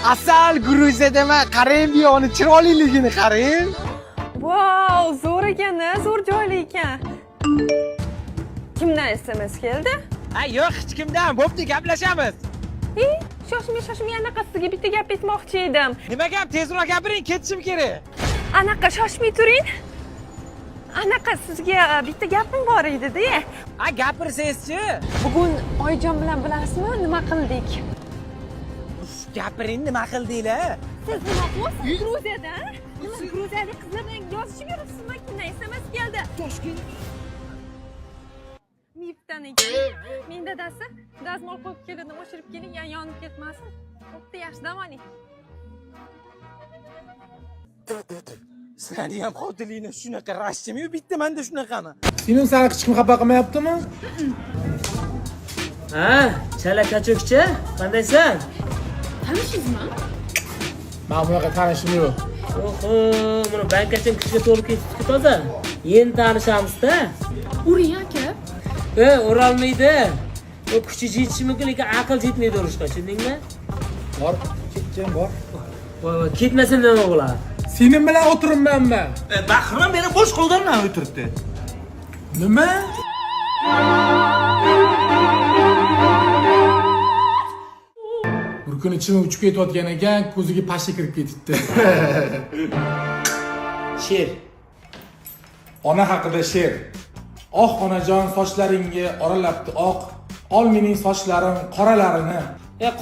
Asal Gruziyadami, qarang bu yo'qni chiroyliligini qarang. Wow, zo'r ekan-a, zo'r joyli ekan. Kimdan SMS keldi? Ha, yo'q, hech kimdan. Bo'pti, gaplashamiz. Shoshmay anaqa sizga bitta gap aytmoqchi edim. Nima gap? Tezroq gapiring, ketishim kerak. Anaqa shoshmay turing. Anaqa sizga bitta gapim bor edi-da. Ha, gapirsangiz-chi. Bugun Oyjon bilan bilasizmi, nima qildik? Gapiring, nima qildinglar? Siz nima qilasiz? Gruziyada? Gruziyalik qizlar bilan yozishib yuribsizmi? Kimdan SMS keldi? Toshkent. Mifdan men dadasi dazmol qo'yib keldim, o'chirib keling, yonib ketmasin. Bo'pti, yaxshi dam oling. Sizlarning ham xotiningni shunaqa rashchimi, bitta menda shunaqami? Sening seni hech kim xafa qilmayaptimi? Ha, chala kachokchi, qandaysan? Tanishdingizmi? Men bunaqa tanishim yo'q. Oho, mana bankacham kuchga to'lib ketibdi toza. Endi tanishamiz-da. Uring aka. O'ralmaydi. O kuchi yetishi mumkin, lekin aql yetmaydi urishga, tushundingmi? Bor, ketgan bor. Voy, ketmasa nima bo'ladi? Sening bilan o'tiribmanmi? Bahrom meni bosh qo'ldan o'tiribdi. Nima? Bir kun ichim uchib ketayotgan ekan, ko'ziga pashsha kirib ketibdi. Sher. Ona haqida she'r. Oh onajon, sochlaringga oralabdi oq. Ol mening sochlarim qoralarini.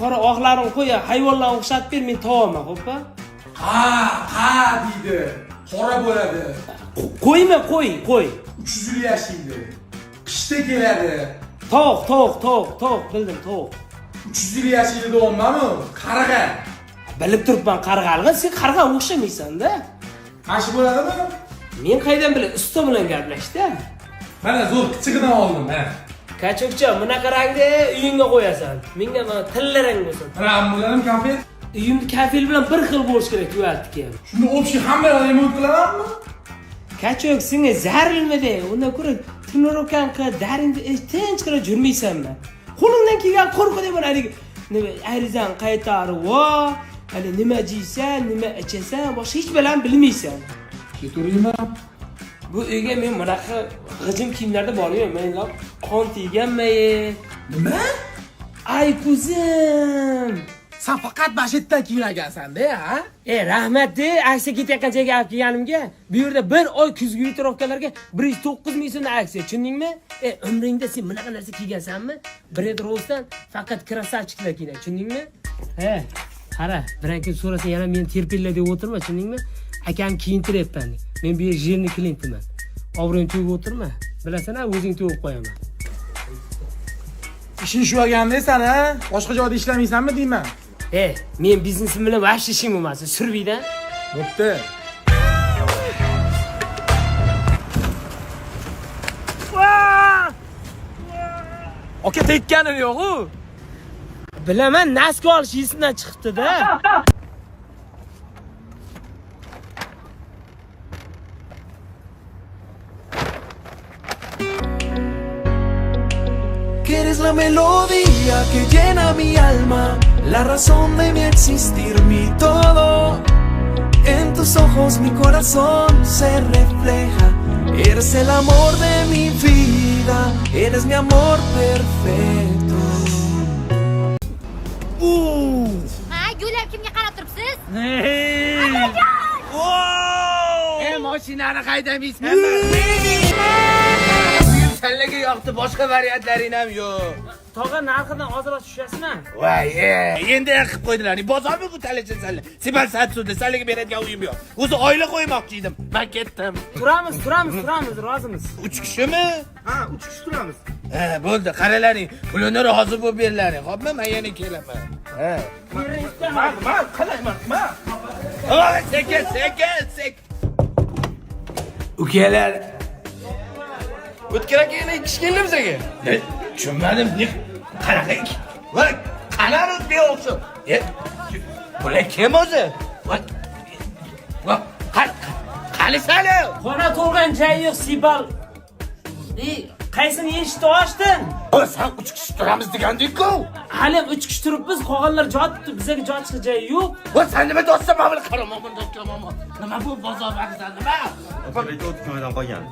Qora oqlarim qo'ya, hayvonlarga o'xshatib ber, men tovaman, xo'pmi? Ha deydi. Qora bo'ladi. Qo'yma, qo'y. 300 yil yashaydi. Qishda keladi. Tovuq, bildim, tovuq. 300 yil yashaydi deyapmanmi? Qarg'a. Bilib turibman, qarg'alg'a, sen qarg'a o'xshamaysan-da. Qashi bo'ladimi? Men qaydan bilay, usta bilan gaplashdi. Mana zo'r kichig'idan oldim, ha. Kachokcha, bunaqa rangni uyingga qo'yasan. Menga mana tilla rang bo'lsin. Ramularim konfet. Uyimni kafel bilan bir xil bo'lish kerak, tuyatdiki. Shuni общий hammalar remont qilamanmi? Kachok, senga zarilmidi. Undan ko'ra trenirovkan qilib, daringni tinch qilib yurmaysanmi? Qo'lingdan kelgan qo'rqadi mana nima arizan qaytarib, vo, hali nima jiysan, nima ichasan, boshqa hech bilan bilmaysan. Keturaymi? Bu uyga men bunaqa g'ijim kiyimlarda bormayman. Men qon tegganmay. Nima? Ay kuzim. Sen faqat bashitdan kiyingansan-da, ha? Rahmat-de, aksiya ketayotgan joyga olib kelganimga. Bu yerda bir oy kuzgi yutirovkalarga 109 ming so'mdan aksiya, tushundingmi? Umringda sen bunaqa narsa kiygansanmi? Bred Rose'dan faqat krasavchiklar kiygan, tushundingmi? Qara, biran kun so'rasa yana meni terpinglar deb o'tirma, tushundingmi? Akam kiyintiryapman. Men bu yer jerni klientman. Obro'yim to'yib o'tirma. Bilasan-a, o'zing to'yib qo'yaman. Ishing shu bo'lganda-san, ha? Boshqa joyda ishlamaysanmi deyman? Men biznesim bilan vaqt ishim bo'lmasa, surviyda. Bo'pti. Aka tekkanim yo'q-ku. Bilaman, naska olish esimdan chiqibdi-da. Que eres la melodía que llena mi alma, la razón de mi existir, mi todo. En tus ojos mi corazón se refleja. Eres el amor de mi vida, eres mi amor perfecto. Yo'llar kimga qarab turibsiz? Mashinani haydamaysiz. Sallaga yoqdi, boshqa variantlaring ham yo'q. Tog'a narxidan ozroq tushasizmi? Voy, endi qilib qo'ydilar. Bozormi bu talacha salla? Sibal Satsuda sallaga beradigan uyim yo'q. O'zi oila qo'ymoqchi edim. Men ketdim. Turamiz, rozimiz. 3 kishimi? Ha, 3 kishi turamiz. Bo'ldi, qaralaring. Pulini hozir bo'lib berlaring. Xo'pmi? Men yana kelaman. Men qalayman. Sekin. Ukalar. O'tkir aka yana 2 kishi keldi bizga. Tushunmadim. Qanaqa? Voy, qanaqa beo'xshab. Bular kim o'zi? Voy. Qani sali? Qora to'lgan joyi yo'q, Sibal. Qaysini eshitni ochding? O sen 3 kishi turamiz degandik-ku. Hali 3 kishi turibmiz, qolganlar jotibdi, bizga joy chiqib joyi yo'q. O sen nima do'stim mana qarama bunda qarama. Nima bu bozor bag'izdan nima? Bitta o'tgan qolgan.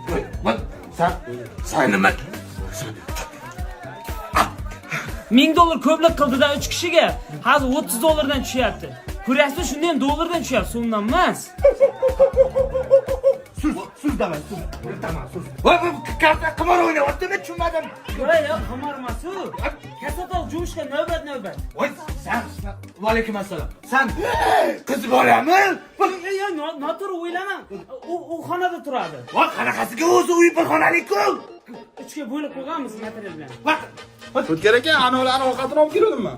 Sen nima? $1000 ko'plik qildida 3 kishiga. Hozir $30 tushyapti. Ko'ryapsiz, shunda ham dollardan tushyapti, so'mdan emas. Sus damas, sus. Voy bu karta qimor o'ynayaptimi tushunmadim. Voy, qimor emas u. Kasatol jumishga navbat. Voy sen va alaykum assalom. Sen qiz bolami? Ya, noto'g'ri o'ylamang. U xonada turadi. Voy qanaqasiga o'zi uy bir xonalik-ku. 3 ga bo'lib qo'yganmiz material bilan. O'tkar aka, anolarni ovqatini olib keldimmi?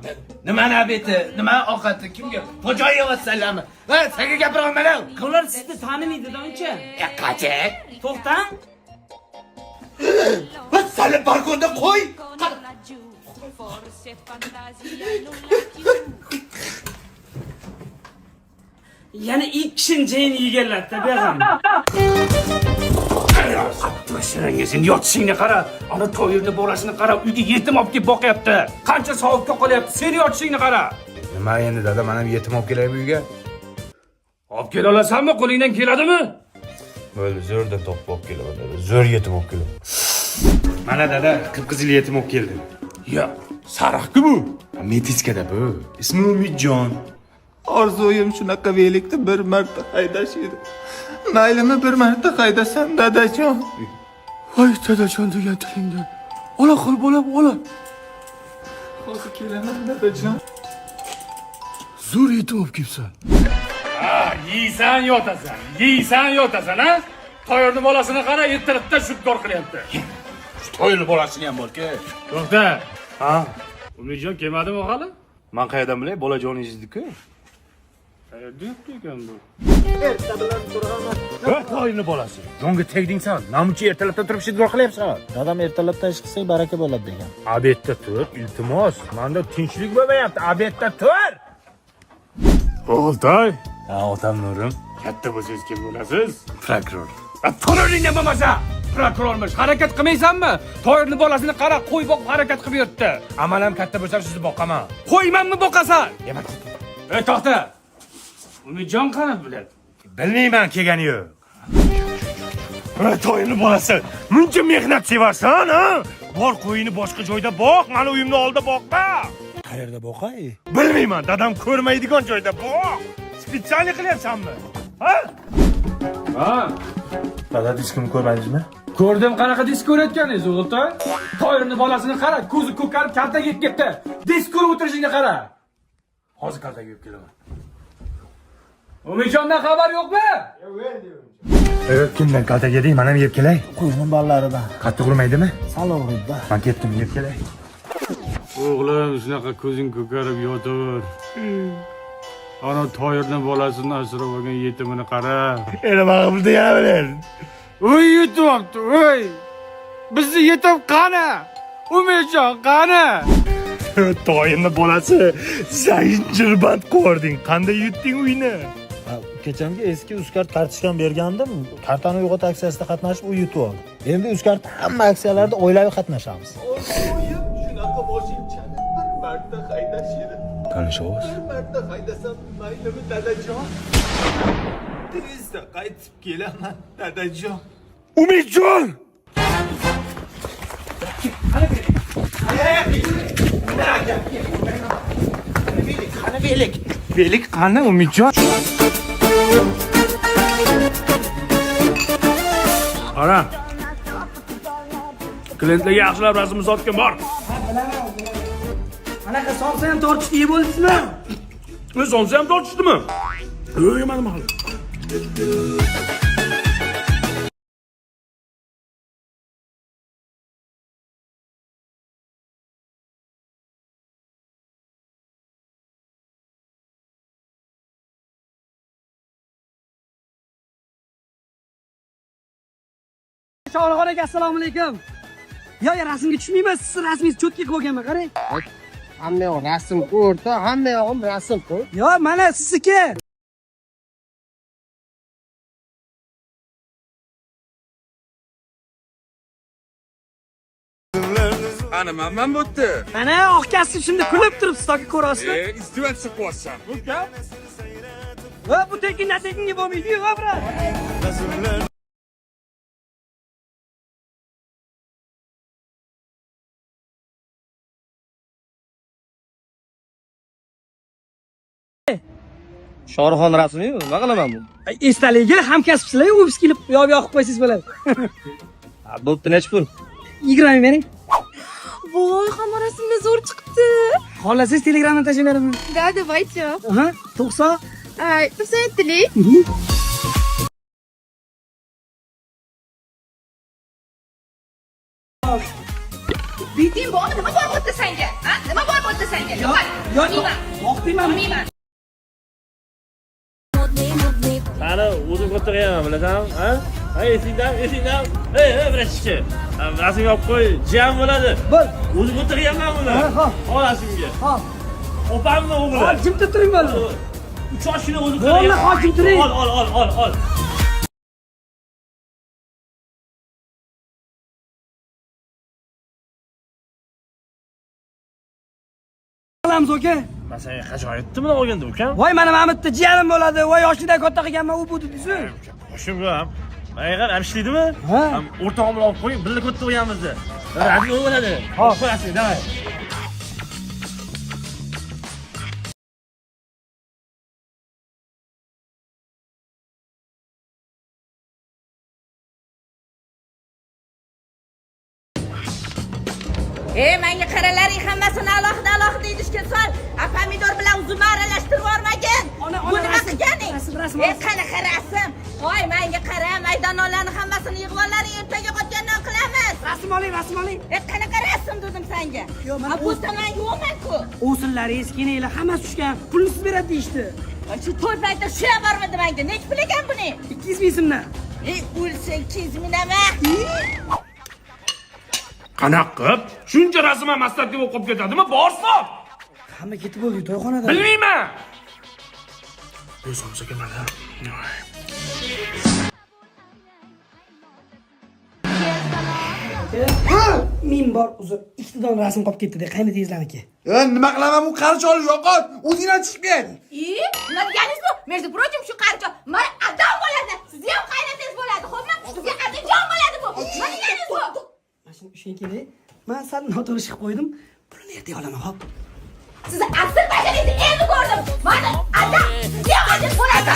Nima nabeti? Nima ovqati? Kimga? Xo'jayevasanlarmi? Va senga gapiraman. Ular sizni tanimaydi-da uncha. Qachi? To'xtang. Va seni balkonda qo'y. Yana 2 kishini jayini yeganlar-da bu ham. Mashinangizning yotishingni qara. Ana to'yirni bolasini qara, uyga yetim olib kelib boqyapti. Qancha soatga qolyapti. Seni yotishingni qara. Nima endi dada, men ham yetim olib kelay bu uyga. Olib kela olasanmi? Qo'lingdan keladimi? Bo'ldi, zo'rdan topib olib kelaman dada. Zo'r yetim olib kelaman. Mana dada, qip-qizil yetim olib keldim. Ya, sariq-ku bu. Metiskada bu. Ismi Umidjon. Orzuyim shunaqa velikni bir marta haydash edi. Maylimi bir marta haydasam dadajon. Voy dadajon degan tilingdan. Ola qil bolam, ola. Hozir kelaman dadajon. Zo'r yetim olib kelibsan. Yeysan, yotasan, ha? To'yirni bolasini qara, ertalabda shudgor qilyapti. To'yli bolasini ham bor-ku. To'xta. Ha? Umidjon kelmadimi hali? Men qayerdan bilay, bolajoningizni-ku. Qayerda yo'q ekan bu? To'yni bolasi. Jonga tegding sen. Namuncha ertalabda turib shidgor qilyapsan. Dadam ertalabda ish qilsak baraka bo'ladi degan. Obedda tur, iltimos. Menda tinchlik bo'lmayapti. Obedda tur. O'g'iltoy, Ha, otam Nurim. katta bo'lsangiz kim bo'lasiz? Prokuror. To'yirning bo'lmasa, prokurormish. Harakat qilmaysanmi? To'yirni bolasini qara, qo'y boqib harakat qilib yuribdi. Aman ham katta bo'lsa sizni boqaman. Qo'ymanmi boqasan? Ey, to'xta. Umidjon qani biladi? Bilmayman kelgani yo'q. To'yni bolasi. Muncha mehnat sevarsan, ha? Bor qo'yini boshqa joyda boq, meni uyimni oldida boqma. Qayerda boqay? Bilmayman, dadam ko'rmaydigan joyda boq. Spetsialni qilyapsanmi? Ha? Ha? Dada diskimni ko'rmadingizmi? Ko'rdim qanaqa disk ko'rayotganingiz, o'g'iltoy. To'yirni bolasini qara, ko'zi ko'karib kaltaga yetib ketdi. Disk ko'rib o'tirishingga qara. Hozir kaltaga yeb kelaman. Umidjondan xabar yo'qmi? Kimdan kaltaga yeding? Men ham yeb kelay. Qo'yni bolalaridan. Qattiq urmaydimi? Sal og'riydi. Men ketdim, yeb kelay. O'g'lim, shunaqa ko'zing ko'karib yotaver. Ana Toyirni bolasini asrab olgan yetimini qara. Endi mana burada yana bilen. Uy yetyapti, uy. Bizni yetim qani? Umidjon qani? Toyimni bolasi. Zanjirband qo'rding. Qanday yutding uyni? Kechamga eski Uzcard kartochkam bergandim. Kartani uyg'ot aksiyasida qatnashib u yutib oldi. Endi Uzcard hamma aksiyalarda oilaviy qatnashamiz. Shunaqa boshim chalib bir marta haydash edi. Tanish ovoz. Bir marta haydasam maylimi dadajon. Tezda qaytib kelaman dadajon. Umidjon! Velik qani Umidjon? Qara. Klientlarga yaxshilab rasm sotgan bor. Qanaqa solsa ham tortishni yeb bo'ldingizmi? Sonsa ham tortishdimi? Yo'q, yemadim hali. Shohruxxon aka, assalomu alaykum. Yo, rasmga tushmayman, siz rasmingizni cho'tki qilib olganman, qarang. Hamma yoq rasm ko'rdi, hamma yog'im rasm ko'r. Yo, mana sizniki. Qani, man bo'pti. Mana oq kasib shunda kulib turibsiz, toki ko'rasizmi? Istivat chiqyapsan. Va bu tekinga bo'lmaydi-yu, va brat. Shohruxxon rasmiymi? Nima qilaman bu? Esdaligini hamkasbsizlar-yu, o'pis kelib yoqib qo'ysangiz bo'ladi. Bo'pti, necha pul? 20 ming bering. Voy, hamma rasmda zo'r chiqibdi. Xohlasangiz Telegramdan tashlayveraman. Да, давайте. Aha, 90. Ay, aytdilik. Biting bormi? Nima bor bo'pti senga? Ha? Nima bor bo'pti senga? Yo'q, Qani, o'zim ko'tarayman, bilasanmi? Ha? Esingdan. Ey, vrachchi. Rasmga olib qo'y, jiyan bo'ladi. Bo'l. O'zim ko'tarayman buni. Ol rasmga. Hop. Opamni o'g'li. Hop, jimta turing mana. 3 yoshini o'zi Bo'ldi, hokim turing. Ol. Qilamiz, aka. Men senga qachon aytdim buni olganda, ukam? Voy, mana Mamitda jiyanim bo'ladi. Voy, yoshidan katta qilganman, u bu deysiz. Qo'shimga ham. Menga ham ishlaydimi? Ha. O'rtog'im bilan olib qo'ying, birga katta qo'yamiz-da. Radioga bo'ladi. Hop, qo'yasizlar, davay. Menga qaralaring hammasini alohida idishga sol. Pomidor bilan uzumni aralashtirib yormagin. Bu nima qilganing? Qanaqa rasm? Voy, menga qara, maydonlarni hammasini yig'ib olaring, ertaga qotgandan qilamiz. Rasm oling. Qanaqa rasm dedim senga? Bu tomon yo'qman-ku. O'sinlaringiz, keninglar hammasi tushgan. Pulni siz beradi deyishdi. Shu to'y paytida shu ham bormadi menga. Nech pul ekan buni? 200 ming so'mdan. O'lsang 200 ming nima? Qanaqa qilib? Shuncha rasm ham maslahatga o'qib ketadimi? Borsin. Hamma ketib bo'ldi to'yxonada. Bilmayman. Bu somsaga mana. Min bor uzr. Ikkidan rasm qolib ketdi-da, qayni tezlaniki. Nima qilaman bu qarichol yo'qot. O'zingdan chiqib kel. Nima deganingiz bu? Между прочим, shu qarichol mana adam bo'ladi. Sizga ham qaynatangiz bo'ladi, xo'pmi? Sizga qadrjon bo'ladi bu. Nima deganingiz bu? Mana shu ishga kelay. Men sal noto'g'ri ish qilib qo'ydim. Pulni ertaga olaman, xo'p. Sizni asl basharingizni endi ko'rdim. Mana adam sizga qadr bo'ladi.